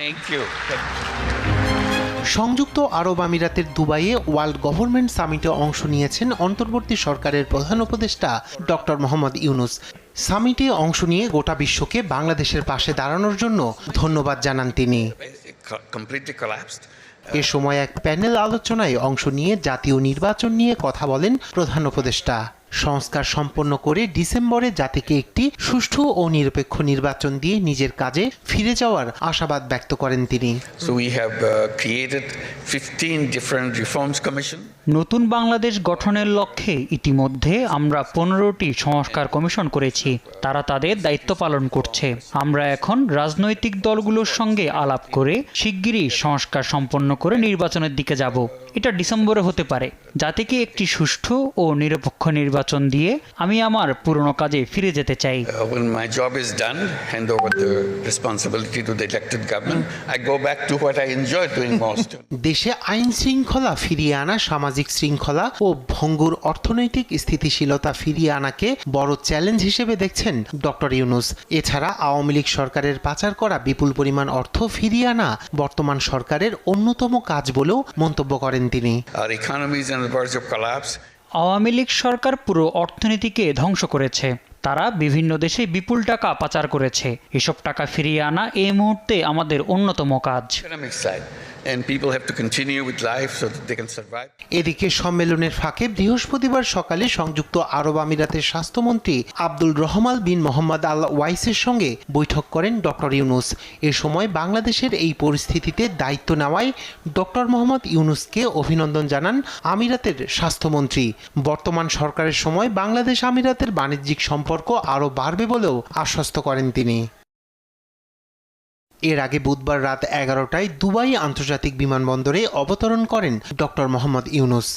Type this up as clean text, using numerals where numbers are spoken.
Thank you. সংযুক্ত আরব আমিরাতের দুবাইয়ে ওয়ার্ল্ড গভর্নমেন্ট সামিটে অংশ নিয়েছেন অন্তর্বর্তী সরকারের প্রধান উপদেষ্টা ডক্টর মোহাম্মদ ইউনূস। সামিটে অংশ নিয়ে গোটা বিশ্বকে বাংলাদেশের পাশে দাঁড়ানোর জন্য ধন্যবাদ জানান তিনি। Completely collapsed. এ সময় এক প্যানেল আলোচনায় অংশ নিয়ে জাতীয় নির্বাচন নিয়ে কথা বলেন প্রধান উপদেষ্টা। সংস্কার সম্পন্ন করে ডিসেম্বরে জাতিকে একটি সুষ্ঠু ও নিরপেক্ষ নির্বাচন দিয়ে নিজের কাজে ফিরে যাওয়ার আশাবাদ ব্যক্ত করেন তিনি। So we have created 15 different reforms commission. নতুন বাংলাদেশ গঠনের লক্ষ্যে ইতিমধ্যে আমরা 15টি সংস্কার কমিশন করেছি। তারা তাদের দায়িত্ব পালন করছে। আমরা এখন রাজনৈতিক দলগুলোর সঙ্গে আলাপ করে শিগগিরই সংস্কার সম্পন্ন করে নির্বাচনের দিকে যাব। এটা ডিসেম্বরে হতে পারে। জাতিকে একটি সুষ্ঠু ও নিরপেক্ষ নির্বাচন দিয়ে আমি আমার পুরনো কাজে ফিরে যেতে চাই। When my job is done, hand over the responsibility to the elected government. I go back to what I enjoy doing most. দেশে আইন শৃঙ্খলা ফিরিয়ে আনা, সামাজিক শৃঙ্খলা ও ভঙ্গুর অর্থনৈতিক স্থিতিশীলতা ফিরিয়ে আনাকে বড় চ্যালেঞ্জ হিসেবে দেখছেন ডক্টর ইউনূস। এছাড়া আওয়ামী লীগ সরকারের পাচার করা বিপুল পরিমাণ অর্থ ফিরিয়ে আনা বর্তমান সরকারের অন্যতম কাজ বলেও মন্তব্য করেন তিনি। Our economy is on the verge of collapse. Awami League সরকার পুরো অর্থনীতিকে ধ্বংস করেছে। তারা বিভিন্ন দেশে বিপুল টাকা পাচার করেছে। এসব টাকা ফিরিয়ে আনা এই মুহূর্তে আমাদের অন্যতম কাজ। Economic side. And people have to continue with life so that they can survive. এদিকে সম্মেলনের ফাঁকে বৃহস্পতিবার সকালে সংযুক্ত আরব আমিরাতের স্বাস্থ্যমন্ত্রী আব্দুল রহমান বিন মোহাম্মদ আল ওয়াইসের সঙ্গে বৈঠক করেন ডক্টর ইউনূস। এ সময় বাংলাদেশের এই পরিস্থিতিতে দায়িত্ব নেওয়ায় ডক্টর মোহাম্মদ ইউনূসকে অভিনন্দন জানান আমিরাতের স্বাস্থ্যমন্ত্রী। বর্তমান সরকারের সময় বাংলাদেশ আমিরাতের বাণিজ্যিক সম্পর্ক আরও বাড়বে বলেও আশ্বস্ত করেন তিনি। এর আগে বুধবার রাত 11টায় দুবাই আন্তর্জাতিক বিমানবন্দরে অবতরণ করেন ডক্টর মোহাম্মদ ইউনূস।